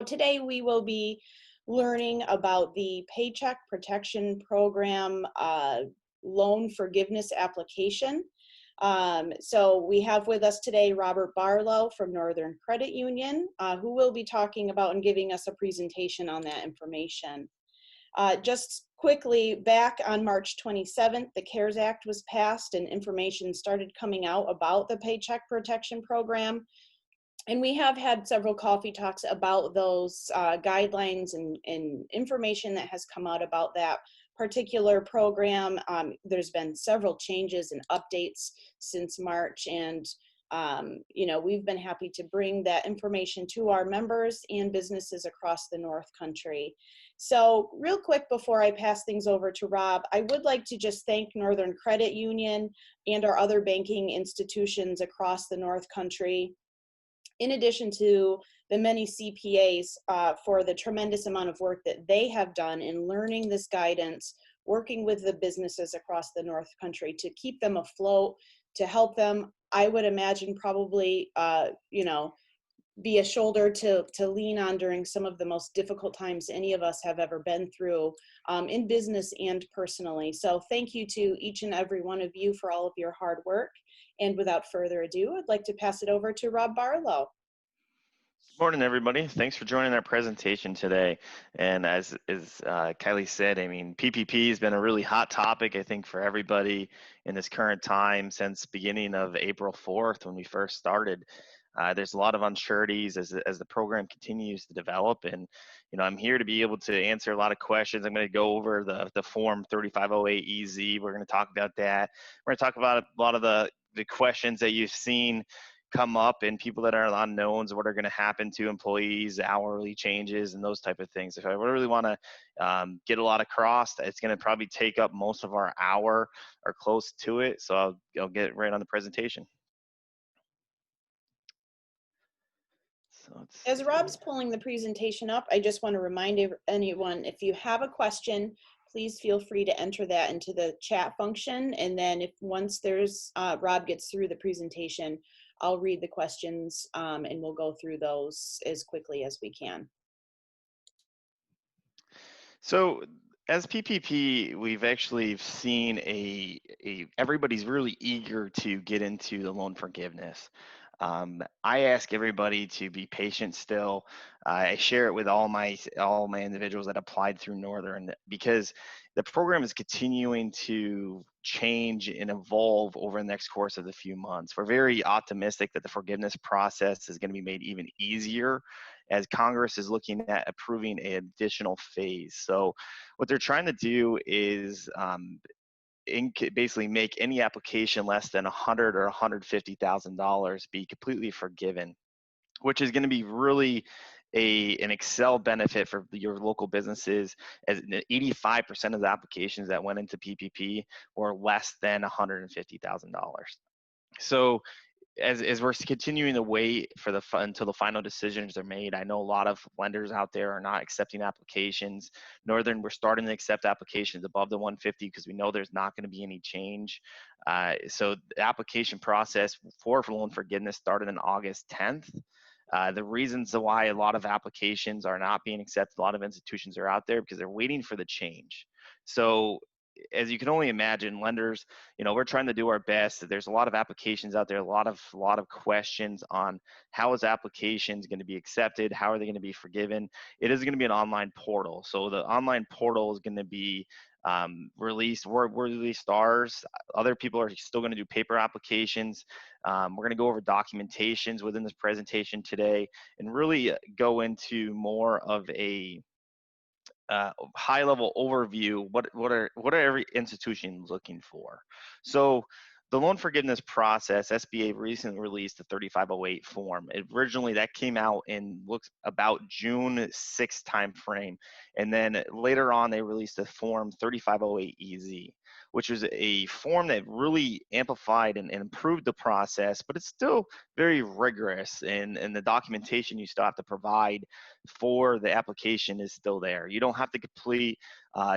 today we will be learning about the Paycheck Protection Program loan forgiveness application. So we have with us today Robert Barlow from Northern Credit Union, who will be talking about and giving us a presentation on that information. Just quickly, back on March 27th, the CARES Act was passed and information started coming out about the Paycheck Protection Program. And we have had several coffee talks about those guidelines and information that has come out about that particular program. There's been several changes and updates since March, and we've been happy to bring that information to our members and businesses across the North Country. So real quick before I pass things over to Rob, I would like to just thank Northern Credit Union and our other banking institutions across the North Country, in addition to the many CPAs, for the tremendous amount of work that they have done in learning this guidance, working with the businesses across the North Country to keep them afloat, to help them, I would imagine, probably, be a shoulder to lean on during some of the most difficult times any of us have ever been through, in business and personally. So thank you to each and every one of you for all of your hard work. And without further ado, I'd like to pass it over to Rob Barlow. Morning, everybody. Thanks for joining our presentation today. And as Kylie said, I mean, PPP has been a really hot topic, I think, for everybody in this current time since beginning of April 4th when we first started. There's a lot of unsureties as the program continues to develop, and I'm here to be able to answer a lot of questions. I'm going to go over the form 3508EZ. We're going to talk about that. We're going to talk about a lot of the questions that you've seen come up and people that are unknowns, what are going to happen to employees, hourly changes, and those type of things. If I really want to get a lot across, it's going to probably take up most of our hour or close to it. So I'll get right on the presentation. As Rob's pulling the presentation up, I just want to remind anyone, if you have a question, please feel free to enter that into the chat function. And then once Rob gets through the presentation, I'll read the questions and we'll go through those as quickly as we can. So as PPP, we've actually seen everybody's really eager to get into the loan forgiveness. I ask everybody to be patient still. I share it with all my individuals that applied through Northern, because the program is continuing to change and evolve over the next course of the few months. We're very optimistic that the forgiveness process is going to be made even easier as Congress is looking at approving an additional phase. So what they're trying to do is basically make any application less than $100,000 or $150,000 be completely forgiven, which is going to be really an Excel benefit for your local businesses, as 85% of the applications that went into PPP were less than $150,000. So as we're continuing to wait until the final decisions are made, I know a lot of lenders out there are not accepting applications. Northern, we're starting to accept applications above the 150 because we know there's not going to be any change. So the application process for loan forgiveness started on August 10th. The reasons why a lot of applications are not being accepted, a lot of institutions are out there because they're waiting for the change. So as you can only imagine, lenders, we're trying to do our best. There's a lot of applications out there, a lot of questions on how is applications going to be accepted, how are they going to be forgiven. It is going to be an online portal. So the online portal is going to be released. We're released ours. Other people are still going to do paper applications. We're going to go over documentations within this presentation today and really go into more of a high-level overview. What are every institution looking for? So the loan forgiveness process, SBA recently released the 3508 form. Originally that came out in about June 6th timeframe, and then later on they released the form 3508EZ. which was a form that really amplified and improved the process, but it's still very rigorous, and the documentation you still have to provide for the application is still there. You don't have to complete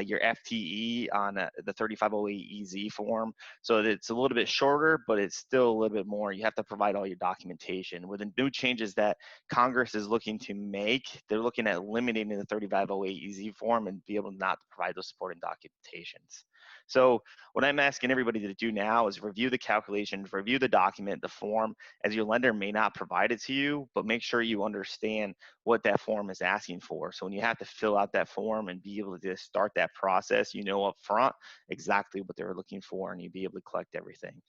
your FTE on the 3508EZ form. So it's a little bit shorter, but it's still a little bit more. You have to provide all your documentation. With the new changes that Congress is looking to make, they're looking at eliminating the 3508EZ form and be able not to provide those supporting documentations. So what I'm asking everybody to do now is review the calculations, review the document, the form, as your lender may not provide it to you, but make sure you understand what that form is asking for. So when you have to fill out that form and be able to start that process, you know up front exactly what they're looking for, and you'll be able to collect everything.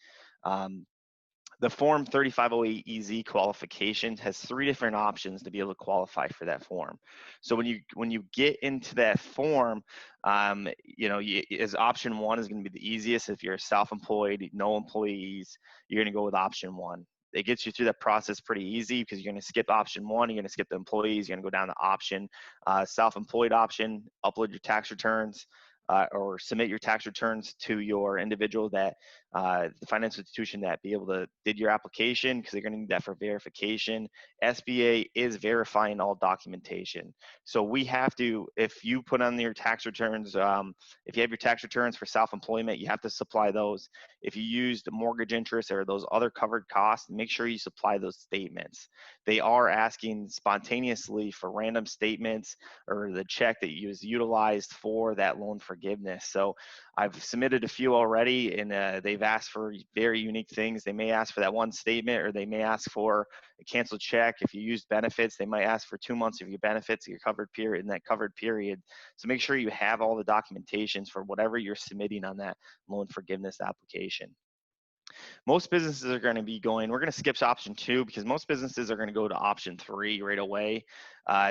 The Form 3508EZ qualification has 3 different options to be able to qualify for that form. So when you get into that form, as option 1 is going to be the easiest. If you're self-employed, no employees, you're going to go with option 1. It gets you through that process pretty easy because you're going to skip option 1, you're going to skip the employees, you're going to go down to option self-employed option, upload your tax returns, or submit your tax returns to your individual that the financial institution that be able to did your application, because they're going to need that for verification. SBA is verifying all documentation. So we have to, if you put on your tax returns, if you have your tax returns for self-employment, you have to supply those. If you used mortgage interest or those other covered costs, make sure you supply those statements. They are asking spontaneously for random statements or the check that you was utilized for that loan forgiveness. So I've submitted a few already, and they've asked for very unique things. They may ask for that one statement, or they may ask for a canceled check. If you used benefits, they might ask for 2 months of your benefits, your covered period, in that covered period. So make sure you have all the documentations for whatever you're submitting on that loan forgiveness application. Most businesses are going to be going, we're going to skip option 2 because most businesses are going to go to option 3 right away,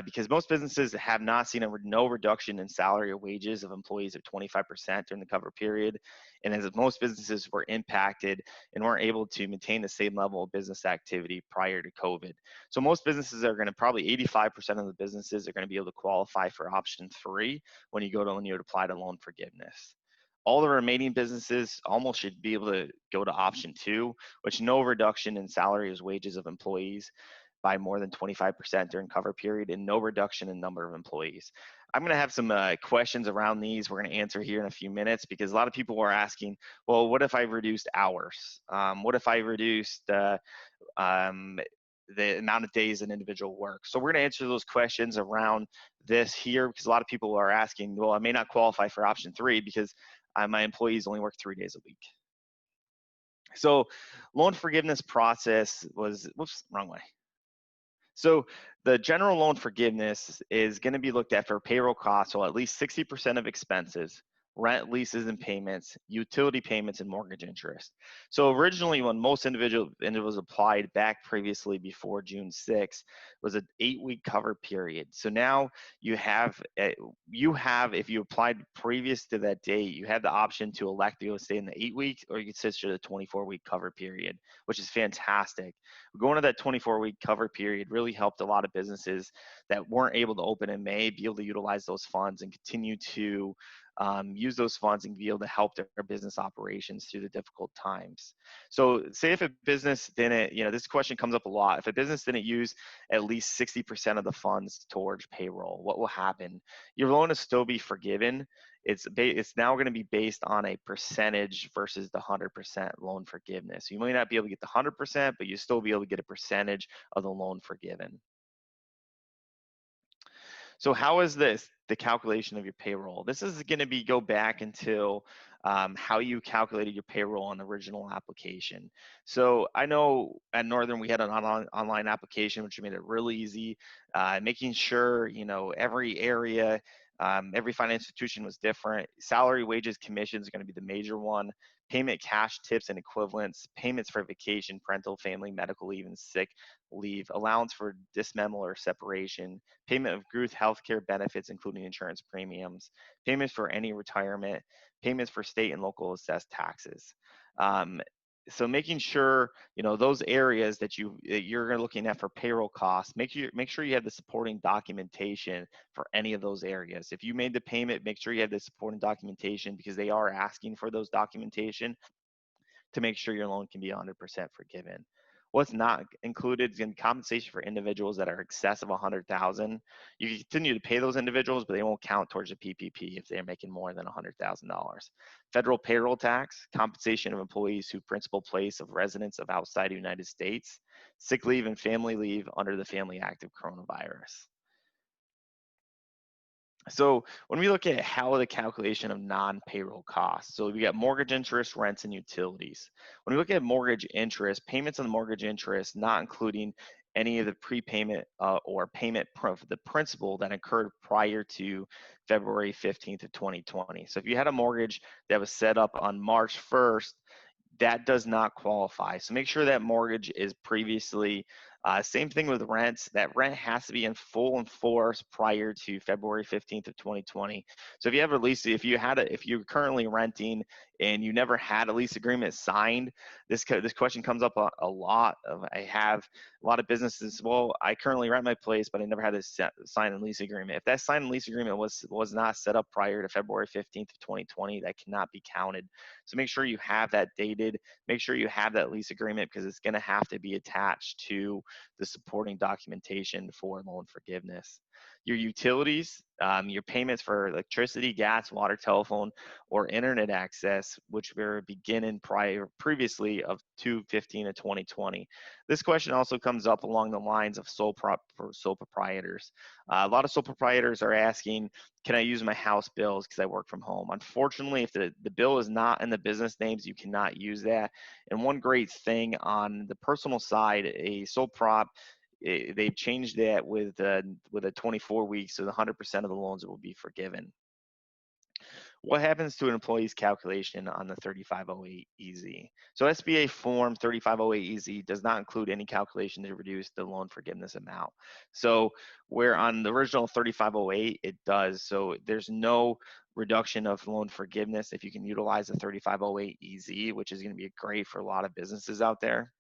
because most businesses have not seen no reduction in salary or wages of employees of 25% during the cover period. And as most businesses were impacted and weren't able to maintain the same level of business activity prior to COVID. So most businesses are going to, probably 85% of the businesses are going to be able to qualify for option 3 when you apply to loan forgiveness. All the remaining businesses almost should be able to go to option 2, which no reduction in salaries, wages of employees by more than 25% during cover period, and no reduction in number of employees. I'm going to have some questions around these we're going to answer here in a few minutes, because a lot of people are asking, well, what if I reduced hours? What if I reduced the amount of days an individual works? So we're going to answer those questions around this here, because a lot of people are asking, well, I may not qualify for option 3 because my employees only work 3 days a week. So loan forgiveness process was, whoops, wrong way. So the general loan forgiveness is going to be looked at for payroll costs, so at least 60% of expenses, rent, leases, and payments, utility payments, and mortgage interest. So originally, when most individuals applied back previously before June 6th, was an 8-week cover period. So now you have, if you applied previous to that date, you have the option to elect to stay in the 8 weeks, or you can switch to the 24-week cover period, which is fantastic. Going to that 24-week cover period really helped a lot of businesses that weren't able to open in May be able to utilize those funds and continue to use those funds and be able to help their business operations through the difficult times. So say if a business didn't, this question comes up a lot. If a business didn't use at least 60% of the funds towards payroll, what will happen? Your loan will still be forgiven. It's now going to be based on a percentage versus the 100% loan forgiveness. You may not be able to get the 100%, but you still be able to get a percentage of the loan forgiven. So how is this, the calculation of your payroll? This is going to go back until how you calculated your payroll on the original application. So I know at Northern we had an online application, which made it really easy, making sure, every area, every financial institution was different. Salary, wages, commissions are going to be the major one. Payment, cash, tips, and equivalents. Payments for vacation, parental, family, medical leave, and sick leave. Allowance for dismember or separation. Payment of group healthcare benefits, including insurance premiums. Payments for any retirement. Payments for state and local assessed taxes. So making sure, those areas that you're looking at for payroll costs, make sure you have the supporting documentation for any of those areas. If you made the payment, make sure you have the supporting documentation, because they are asking for those documentation to make sure your loan can be 100% forgiven. What's not included is in compensation for individuals that are excess of 100,000. You can continue to pay those individuals, but they won't count towards the PPP if they're making more than $100,000. Federal payroll tax, compensation of employees who principal place of residence of outside the United States, sick leave and family leave under the Family Act of Coronavirus. So when we look at how the calculation of non-payroll costs, so we got mortgage interest, rents, and utilities. When we look at mortgage interest, payments on the mortgage interest, not including any of the prepayment or payment of the principal that occurred prior to February 15th of 2020. So if you had a mortgage that was set up on March 1st, that does not qualify. So make sure that mortgage is previously, same thing with rents, that rent has to be in full and force prior to February 15th of 2020. So if you have a lease, if you're currently renting and you never had a lease agreement signed, this question comes up a lot. I have a lot of businesses, well, I currently rent my place, but I never had a sign and lease agreement. If that sign and lease agreement was not set up prior to February 15th of 2020, that cannot be counted. So make sure you have that dated, make sure you have that lease agreement, because it's going to have to be attached to the supporting documentation for loan forgiveness. Your utilities, your payments for electricity, gas, water, telephone, or internet access, which were beginning previously of 2/15 of 2020. This question also comes up along the lines of sole proprietors. A lot of sole proprietors are asking, can I use my house bills because I work from home? Unfortunately, if the bill is not in the business names, you cannot use that. And one great thing on the personal side, a sole prop, they've changed that with a 24 weeks, so the 100% of the loans will be forgiven. What happens to an employee's calculation on the 3508EZ? So SBA form 3508EZ does not include any calculation to reduce the loan forgiveness amount. So where on the original 3508, it does. So there's no reduction of loan forgiveness if you can utilize the 3508EZ, which is going to be great for a lot of businesses out there.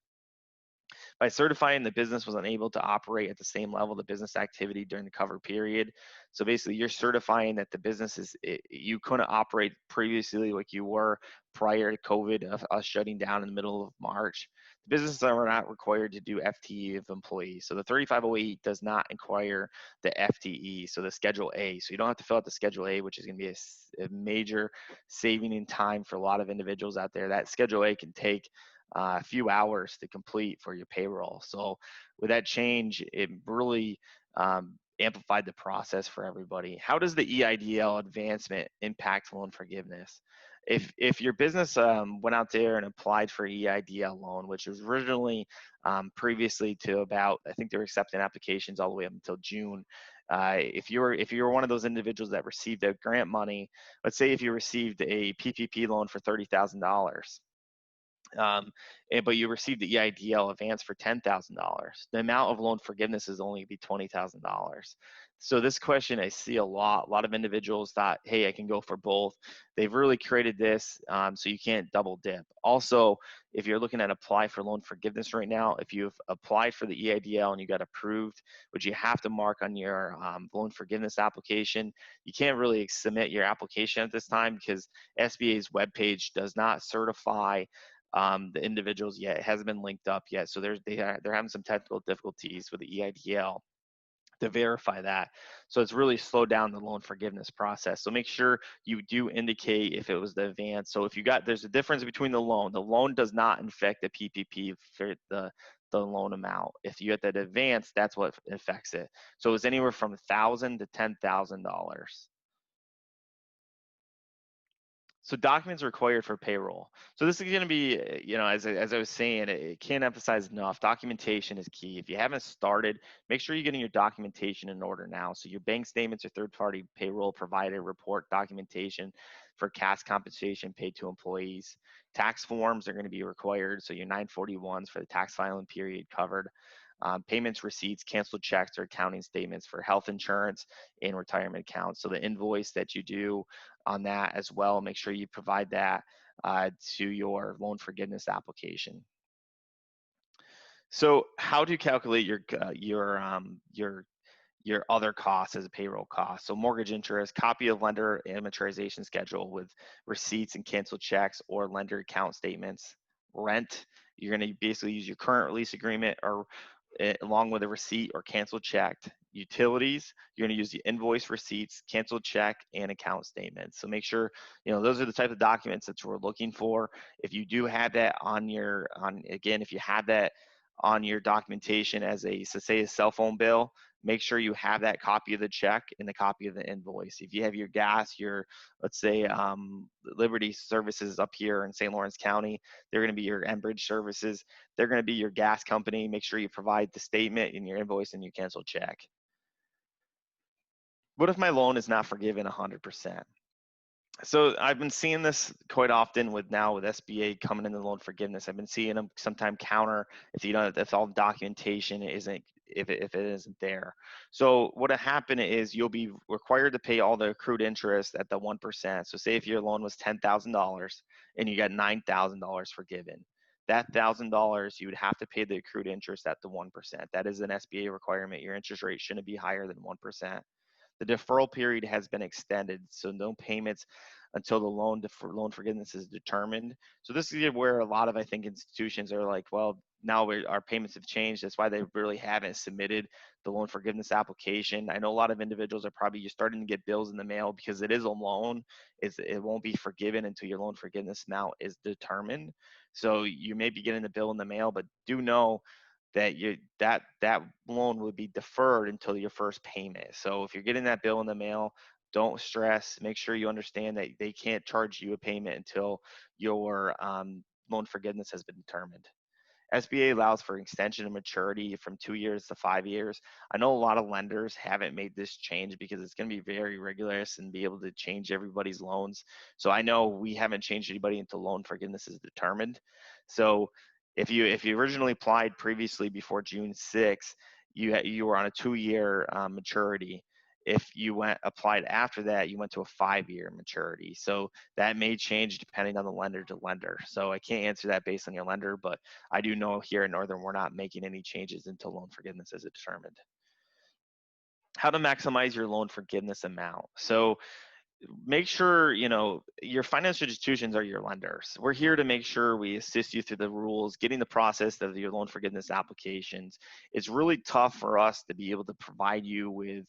By certifying the business was unable to operate at the same level of business activity during the cover period. So basically, you're certifying that the business you couldn't operate previously like you were prior to COVID, of us shutting down in the middle of March. The businesses are not required to do FTE of employees. So the 3508 does not require the FTE, so the Schedule A. So you don't have to fill out the Schedule A, which is going to be a major saving in time for a lot of individuals out there. That Schedule A can take a few hours to complete for your payroll. So with that change, it really amplified the process for everybody. How does the EIDL advancement impact loan forgiveness? If your business went out there and applied for EIDL loan, which was originally previously to about, I think they were accepting applications all the way up until June. If you were one of those individuals that received a grant money, let's say if you received a PPP loan for $30,000, but you received the EIDL advance for $10,000. The amount of loan forgiveness is only be $20,000. So this question I see a lot. A lot of individuals thought, hey, I can go for both. They've really created this so you can't double dip. Also, if you're looking at apply for loan forgiveness right now, if you've applied for the EIDL and you got approved, which you have to mark on your loan forgiveness application, you can't really submit your application at this time because SBA's webpage does not certify the individuals yet. It hasn't been linked up yet. So they're having some technical difficulties with the EIDL to verify that. So it's really slowed down the loan forgiveness process. So make sure you do indicate if it was the advance. So if you got, there's a difference between the loan. The loan does not affect the PPP for the loan amount. If you get that advance, that's what affects it. So it's anywhere from $1,000 to $10,000. So documents required for payroll. So this is going to be, as I was saying, it can't emphasize enough. Documentation is key. If you haven't started, make sure you're getting your documentation in order now. So your bank statements or third-party payroll provider report documentation for cash compensation paid to employees. Tax forms are going to be required. So your 941s for the tax filing period covered. payments, receipts, canceled checks, or accounting statements for health insurance and retirement accounts. So the invoice that you do on that as well, make sure you provide that to your loan forgiveness application. So how to calculate your other costs as a payroll cost. So mortgage interest, copy of lender amortization schedule with receipts and canceled checks or lender account statements. Rent, you're going to basically use your current lease agreement or along with a receipt or canceled check. Utilities, you're going to use the invoice, receipts, canceled check, and account statements. So make sure, those are the type of documents that we're looking for. If you do have that if you have that on your documentation as so say a cell phone bill, make sure you have that copy of the check and the copy of the invoice. If you have your gas, let's say Liberty Services up here in St. Lawrence County, they're going to be your Enbridge Services. They're going to be your gas company. Make sure you provide the statement and your invoice and your canceled check. What if my loan is not forgiven 100%? So I've been seeing this quite often with SBA coming in the loan forgiveness. I've been seeing them sometimes counter if all the documentation isn't if it isn't there. So what will happen is you'll be required to pay all the accrued interest at the 1%. So say if your loan was $10,000 and you got $9,000 forgiven, that $1,000 you would have to pay the accrued interest at the 1%. That is an SBA requirement. Your interest rate shouldn't be higher than 1%. The deferral period has been extended, so no payments until the loan forgiveness is determined. So this is where a lot of, I think, institutions are like, well, now our payments have changed. That's why they really haven't submitted the loan forgiveness application. I know a lot of individuals are probably just starting to get bills in the mail because it is a loan. It won't be forgiven until your loan forgiveness amount is determined. So you may be getting the bill in the mail, but do know that that loan would be deferred until your first payment. So if you're getting that bill in the mail, don't stress. Make sure you understand that they can't charge you a payment until your loan forgiveness has been determined. SBA allows for extension of maturity from 2 years to 5 years. I know a lot of lenders haven't made this change because it's going to be very rigorous and be able to change everybody's loans. So I know we haven't changed anybody until loan forgiveness is determined. So if you originally applied previously before June 6th, you were on a 2-year maturity. If you applied after that, you went to a 5-year maturity. So that may change depending on the lender to lender. So I can't answer that based on your lender, but I do know here in Northern, we're not making any changes until loan forgiveness is determined. How to maximize your loan forgiveness amount. So make sure your financial institutions are your lenders. We're here to make sure we assist you through the rules, getting the process of your loan forgiveness applications. It's really tough for us to be able to provide you with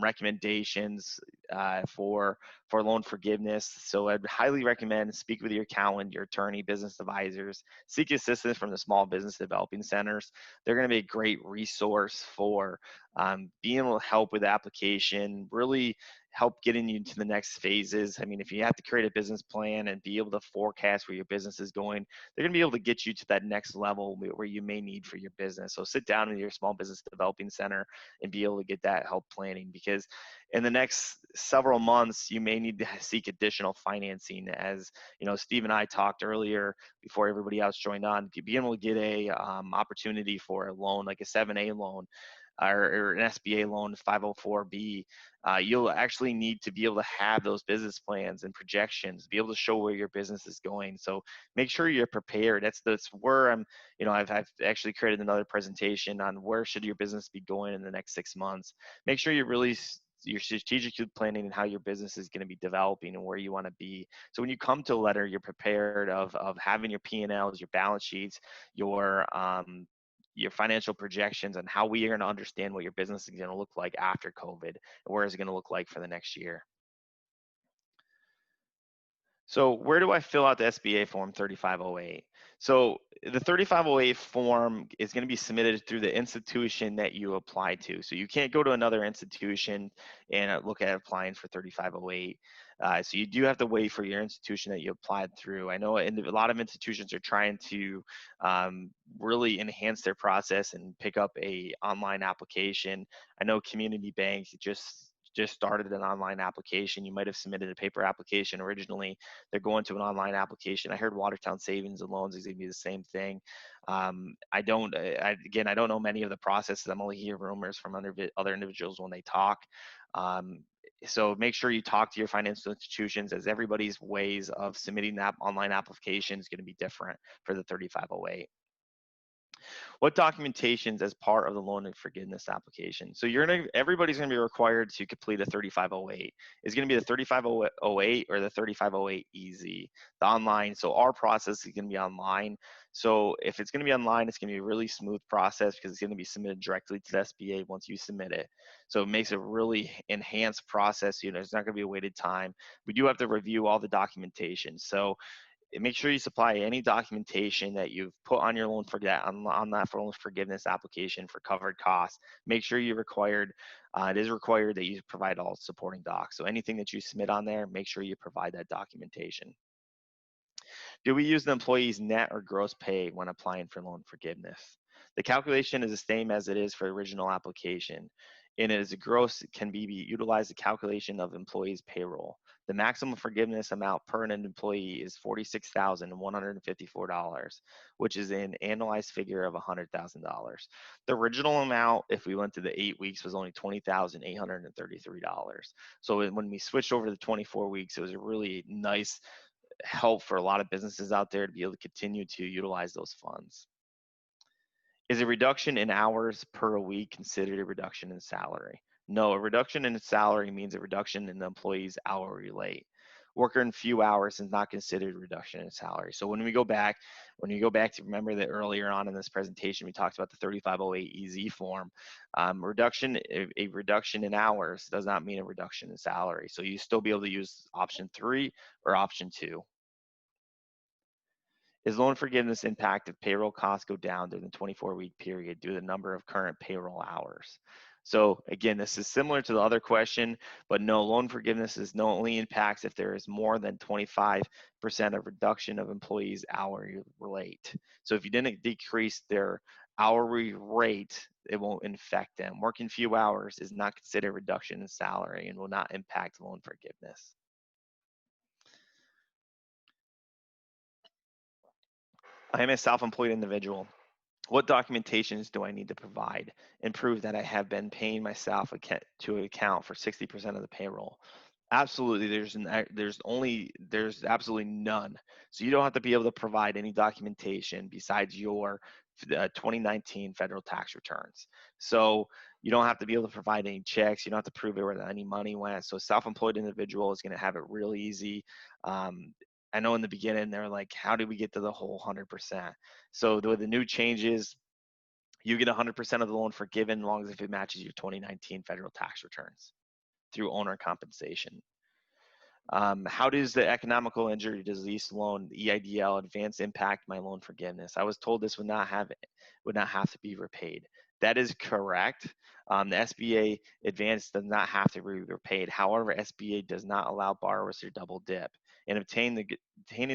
recommendations for loan forgiveness. So I'd highly recommend speak with your accountant, your attorney, business advisors. Seek assistance from the small business developing centers. They're going to be a great resource for being able to help with the application, really help getting you to the next phases. I mean, if you have to create a business plan and be able to forecast where your business is going, they're going to be able to get you to that next level where you may need for your business. So sit down in your small business developing center and be able to get that help planning, because in the next several months, you may need to seek additional financing. As Steve and I talked earlier before everybody else joined on, being able to get a opportunity for a loan, like a 7A loan, or an SBA loan, 504B, you'll actually need to be able to have those business plans and projections, be able to show where your business is going. So make sure you're prepared. That's where I've actually created another presentation on where should your business be going in the next 6 months. Make sure you're strategically planning and how your business is going to be developing and where you want to be. So when you come to a letter, you're prepared of having your P&Ls, your balance sheets, your financial projections, and how we are going to understand what your business is going to look like after COVID and where is it going to look like for the next year. So where do I fill out the SBA form 3508? So the 3508 form is going to be submitted through the institution that you apply to. So you can't go to another institution and look at applying for 3508. So you do have to wait for your institution that you applied through. I know a lot of institutions are trying to really enhance their process and pick up a online application. I know community banks just just started an online application. You might have submitted a paper application originally. They're going to an online application. I heard Watertown Savings and Loans is going to be the same thing. Again, I don't know many of the processes. I'm only hearing rumors from other individuals when they talk. Um, so make sure you talk to your financial institutions, as everybody's ways of submitting that online application is going to be different for the 3508. What documentations as part of the loan and forgiveness application? So everybody's gonna be required to complete a 3508. It's gonna be the 3508 or the 3508 EZ, the online. So our process is gonna be online. So if it's gonna be online, it's gonna be a really smooth process because it's gonna be submitted directly to the SBA once you submit it. So it makes a really enhanced process. It's not gonna be a waited time. We do have to review all the documentation. So make sure you supply any documentation that you've put on your loan on that for loan forgiveness application for covered costs. Make sure it is required that you provide all supporting docs. So anything that you submit on there, make sure you provide that documentation. Do we use the employee's net or gross pay when applying for loan forgiveness? The calculation is the same as it is for original application. And it is a gross can be utilized the calculation of employee's payroll. The maximum forgiveness amount per an employee is $46,154, which is an annualized figure of $100,000. The original amount, if we went to the 8 weeks, was only $20,833. So when we switched over to the 24 weeks, it was a really nice help for a lot of businesses out there to be able to continue to utilize those funds. Is a reduction in hours per week considered a reduction in salary? No, a reduction in salary means a reduction in the employee's hourly rate. Working few hours is not considered a reduction in salary. So when you go back to remember that earlier on in this presentation, we talked about the 3508 EZ form. A reduction in hours does not mean a reduction in salary. So you still be able to use option 3 or option 2. Is loan forgiveness impact if payroll costs go down during the 24-week period due to the number of current payroll hours? So again, this is similar to the other question, but no, loan forgiveness is no only impacts if there is more than 25% of reduction of employees' hourly rate. So if you didn't decrease their hourly rate, it won't affect them. Working few hours is not considered a reduction in salary and will not impact loan forgiveness. I am a self-employed individual. What documentations do I need to provide and prove that I have been paying myself to account for 60% of the payroll? Absolutely, there's absolutely none. So you don't have to be able to provide any documentation besides your 2019 federal tax returns. So you don't have to be able to provide any checks. You don't have to prove where any money went. So a self-employed individual is going to have it real easy. I know in the beginning they're like, how do we get to the whole 100%? So with the new changes, you get 100% of the loan forgiven as long as if it matches your 2019 federal tax returns through owner compensation. How does the economical injury disease loan, the EIDL, advance impact my loan forgiveness? I was told this would not have to be repaid. That is correct. The SBA advance does not have to be repaid. However, SBA does not allow borrowers to double dip. And obtaining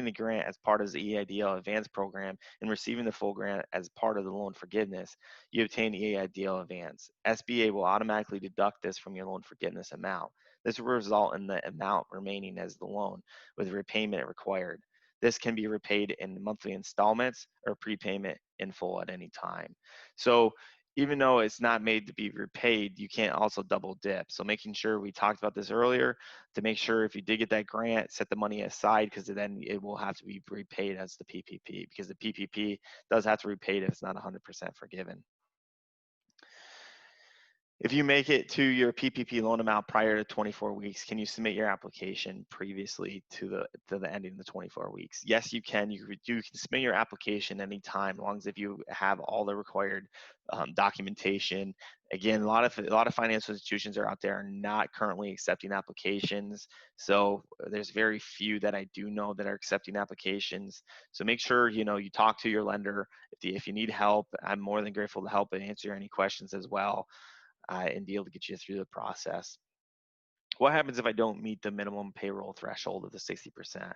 the grant as part of the EIDL advance program and receiving the full grant as part of the loan forgiveness, you obtain the EIDL advance. SBA will automatically deduct this from your loan forgiveness amount. This will result in the amount remaining as the loan with repayment required. This can be repaid in monthly installments or prepayment in full at any time. So even though it's not made to be repaid, you can't also double dip. So making sure, we talked about this earlier, to make sure if you did get that grant, set the money aside, because then it will have to be repaid as the PPP, because the PPP does have to be repaid if it's not 100% forgiven. If you make it to your PPP loan amount prior to 24 weeks, can you submit your application previously to the ending of the 24 weeks? Yes, you can. You can submit your application anytime, as long as if you have all the required documentation. Again, a lot of financial institutions are out there not currently accepting applications. So there's very few that I do know that are accepting applications. So make sure you talk to your lender. If you need help, I'm more than grateful to help and answer any questions as well. And be able to get you through the process. What happens if I don't meet the minimum payroll threshold of the 60%?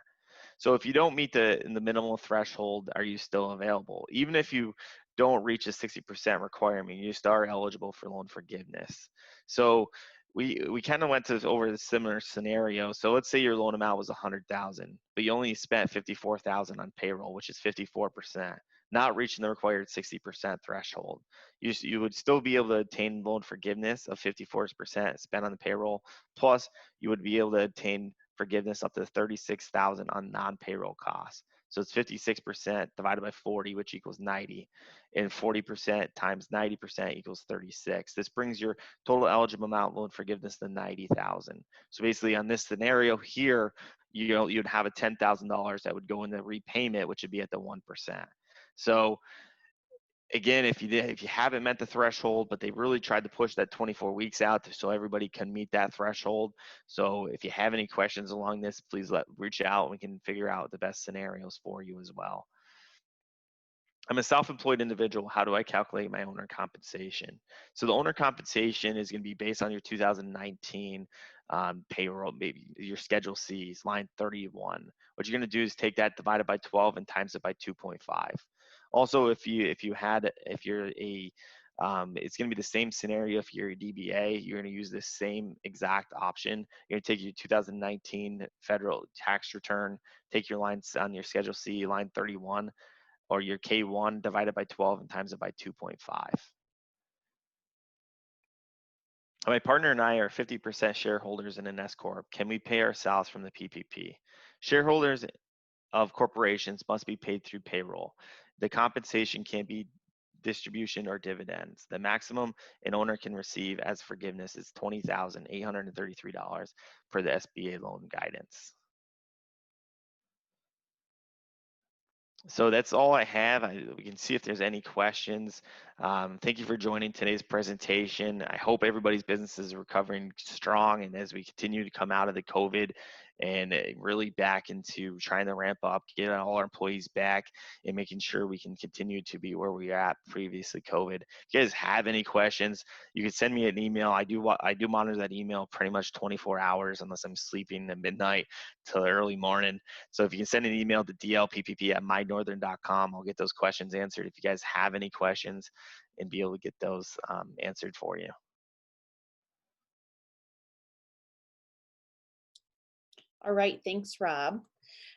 So if you don't meet the minimal threshold, are you still available? Even if you don't reach a 60% requirement, you still are eligible for loan forgiveness. So we kind of went over the similar scenario. So let's say your loan amount was 100,000, but you only spent 54,000 on payroll, which is 54%, not reaching the required 60% threshold. You would still be able to obtain loan forgiveness of 54% spent on the payroll, plus you would be able to obtain forgiveness up to 36,000 on non-payroll costs. So it's 56% divided by 40, which equals 90, and 40% times 90% equals 36. This brings your total eligible amount loan forgiveness to 90,000. So basically, on this scenario here, you'd have a $10,000 that would go into repayment, which would be at the 1%. So again, if you haven't met the threshold, but they really tried to push that 24 weeks out so everybody can meet that threshold. So if you have any questions along this, please reach out. We can figure out the best scenarios for you as well. I'm a self-employed individual. How do I calculate my owner compensation? So the owner compensation is going to be based on your 2019 payroll, maybe your Schedule C's, line 31. What you're going to do is take that divided by 12 and times it by 2.5. Also, if you're a it's going to be the same scenario if you're a DBA. You're going to use this same exact option. You're going to take your 2019 federal tax return, take your lines on your Schedule C, line 31, or your K1 divided by 12 and times it by 2.5. My partner and I are 50% shareholders in an S Corp. Can we pay ourselves from the PPP? Shareholders of corporations must be paid through payroll. The compensation can be distribution or dividends. The maximum an owner can receive as forgiveness is $20,833 per the SBA loan guidance. So that's all I have. We can see if there's any questions. Thank you for joining today's presentation. I hope everybody's businesses are recovering strong, and as we continue to come out of the COVID and really back into trying to ramp up, get all our employees back, and making sure we can continue to be where we were at previously COVID. If you guys have any questions, you can send me an email. I do monitor that email pretty much 24 hours unless I'm sleeping at midnight till early morning. So if you can send an email to dlppp@mynorthern.com, I'll get those questions answered if you guys have any questions and be able to get those answered for you. All right, thanks, Rob.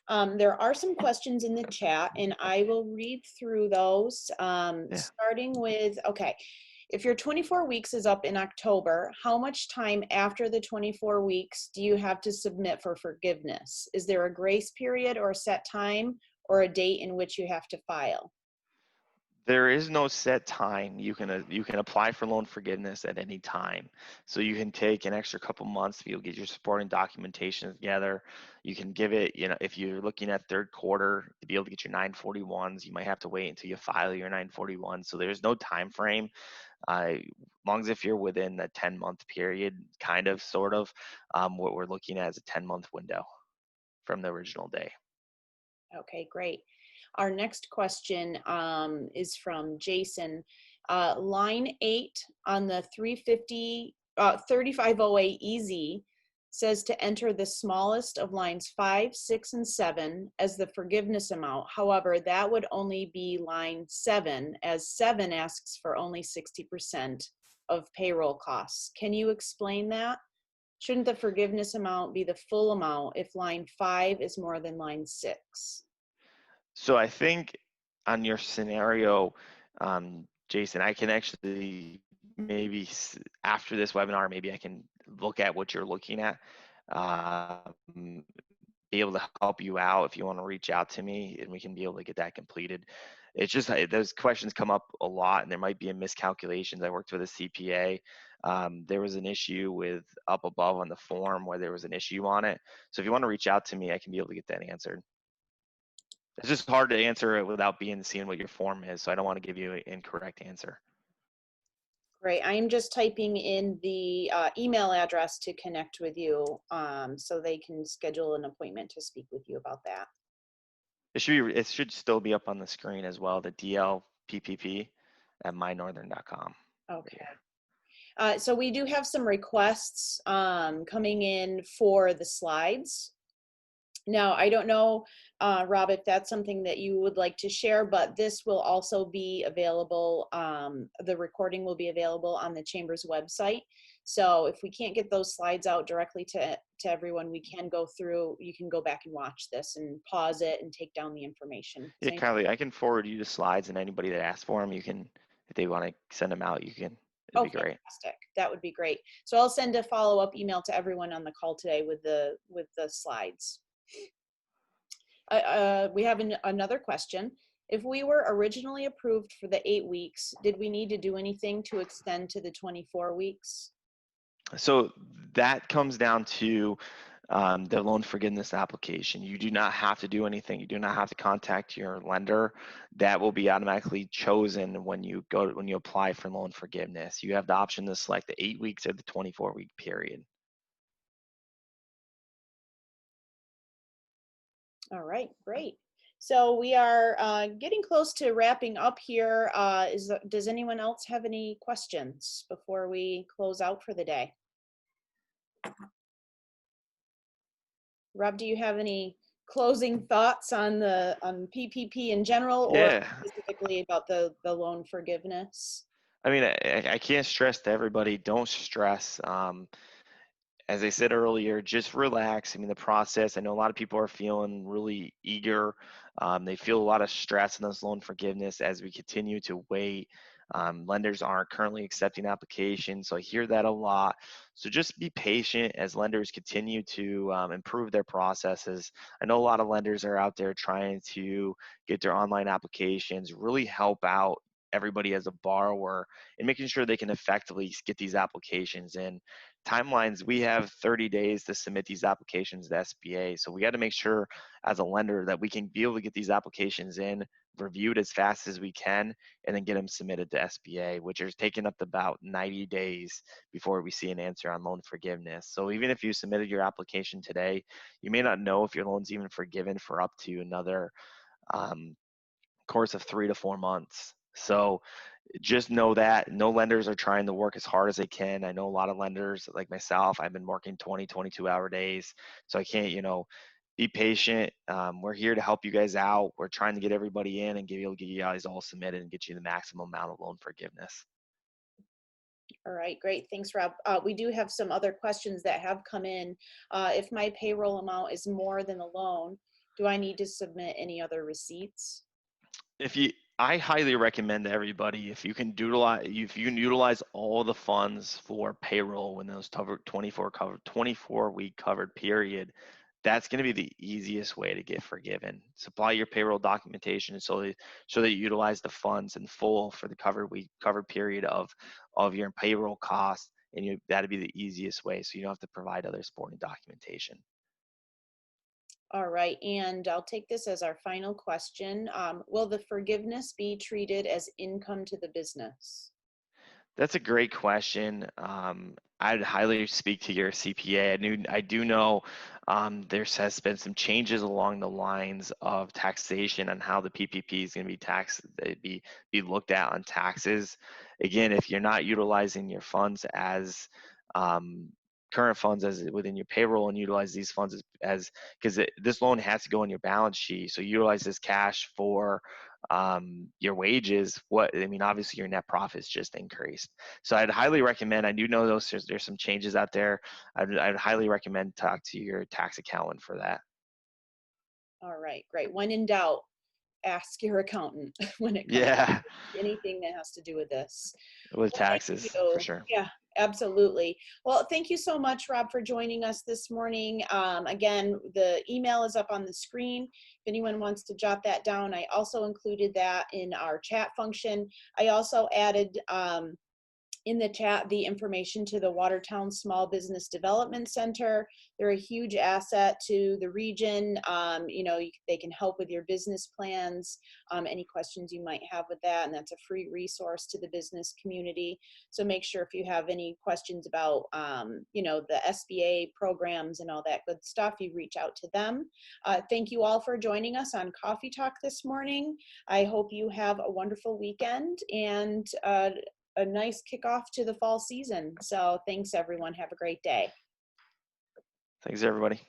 There are some questions in the chat, and I will read through those, starting with, okay, if your 24 weeks is up in October, how much time after the 24 weeks do you have to submit for forgiveness? Is there a grace period or a set time or a date in which you have to file? There is no set time. You can apply for loan forgiveness at any time. So you can take an extra couple months to be able to get your supporting documentation together. You can give it, if you're looking at third quarter to be able to get your 941s, you might have to wait until you file your 941. So there's no time frame. As long as if you're within the 10-month period, kind of, sort of, what we're looking at is a 10-month window from the original day. Okay, great. Our next question is from Jason. Line 8 on the 3508 EZ says to enter the smallest of lines 5, 6, and 7 as the forgiveness amount. However, that would only be line 7, as 7 asks for only 60% of payroll costs. Can you explain that? Shouldn't the forgiveness amount be the full amount if line 5 is more than line 6? So I think on your scenario, Jason, I can actually maybe after this webinar, maybe I can look at what you're looking at, be able to help you out if you want to reach out to me, and we can be able to get that completed. It's just those questions come up a lot, and there might be a miscalculations. I worked with a CPA. There was an issue with up above on the form where there was an issue on it. So if you want to reach out to me, I can be able to get that answered. It's just hard to answer it without seeing what your form is, so I don't want to give you an incorrect answer. Great. I'm just typing in the email address to connect with you so they can schedule an appointment to speak with you about that. It should still be up on the screen as well, the dlppp@mynorthern.com. Okay. So we do have some requests coming in for the slides. Now, I don't know, Rob, if that's something that you would like to share, but this will also be available. The recording will be available on the Chamber's website. So if we can't get those slides out directly to everyone, we can go through, you can go back and watch this and pause it and take down the information. Yeah, Kylie, I can forward you the slides, and anybody that asks for them, you can, if they want to send them out, you can. It'd Oh, be great. fantastic. That would be great. So I'll send a follow-up email to everyone on the call today with the slides. We have another question. If we were originally approved for the 8 weeks, did we need to do anything to extend to the 24 weeks? So that comes down to the loan forgiveness application. You do not have to do anything. You do not have to contact your lender. That will be automatically chosen when you apply for loan forgiveness. You have the option to select the 8 weeks or the 24-week period. All right, great. So we are getting close to wrapping up here. Does anyone else have any questions before we close out for the day? Rob, do you have any closing thoughts on PPP in general, or Yeah. specifically about the loan forgiveness? I mean, I can't stress to everybody, don't stress. As I said earlier, just relax. I mean, the process, I know a lot of people are feeling really eager. They feel a lot of stress in this loan forgiveness as we continue to wait. Lenders aren't currently accepting applications, so I hear that a lot. So just be patient as lenders continue to improve their processes. I know a lot of lenders are out there trying to get their online applications, really help out everybody as a borrower and making sure they can effectively get these applications in. Timelines, we have 30 days to submit these applications to SBA. So we got to make sure as a lender that we can be able to get these applications in, reviewed as fast as we can, and then get them submitted to SBA, which is taking up to about 90 days before we see an answer on loan forgiveness. So even if you submitted your application today, you may not know if your loan's even forgiven for up to another course of 3 to 4 months. So just know that no lenders are trying to work as hard as they can. I know a lot of lenders like myself, I've been working 20, 22-hour days. So I can't, be patient. We're here to help you guys out. We're trying to get everybody in and get you guys all submitted and get you the maximum amount of loan forgiveness. All right, great. Thanks, Rob. We do have some other questions that have come in. If my payroll amount is more than the loan, do I need to submit any other receipts? I highly recommend to everybody if you can utilize all the funds for payroll when those 24-week covered period, that's going to be the easiest way to get forgiven. Supply your payroll documentation so that you utilize the funds in full for the covered period of your payroll costs, and that'd be the easiest way. So you don't have to provide other supporting documentation. All right, and I'll take this as our final question. Will the forgiveness be treated as income to the business? That's a great question. I'd highly speak to your CPA. I do know there has been some changes along the lines of taxation on how the PPP is going to be taxed, be looked at on taxes. Again, if you're not utilizing your funds as current funds as within your payroll and utilize these funds as because this loan has to go in your balance sheet, so utilize this cash for your wages. Obviously your net profits just increased. So I'd highly recommend, I do know there's some changes out there. I'd highly recommend talk to your tax accountant for that. All right, great. When in doubt, ask your accountant when it comes Yeah, to anything that has to do with this. with Well, thank taxes for you. sure. Yeah, absolutely. Well, thank you so much, Rob, for joining us this morning. Again, the email is up on the screen. If anyone wants to jot that down, I also included that in our chat function. I also added in the chat the information to the Watertown Small Business Development Center. They're a huge asset to the region. They can help with your business plans, any questions you might have with that, and that's a free resource to the business community. So make sure if you have any questions about, the SBA programs and all that good stuff, you reach out to them. Thank you all for joining us on Coffee Talk this morning. I hope you have a wonderful weekend and a nice kickoff to the fall season. So thanks everyone. Have a great day. Thanks everybody.